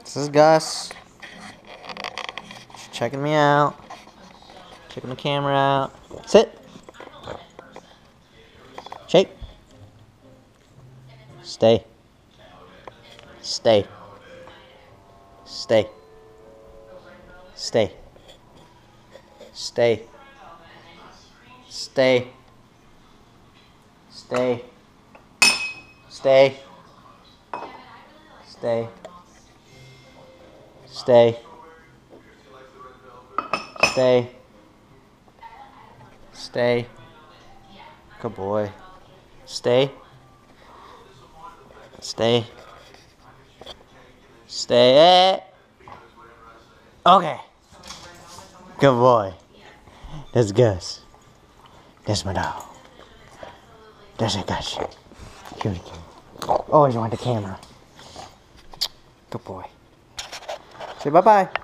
This is Gus. Checking me out. Checking the camera out. Sit. Shake. Stay. Stay. Stay. Stay. Stay. Stay. Stay. Stay. Stay. Stay. Stay. Stay. Good boy. Stay. Stay. Stay. Okay. Good boy. That's Gus. That's my dog. That's a Gus. Cutie. Always want the camera. Good boy. Say bye-bye.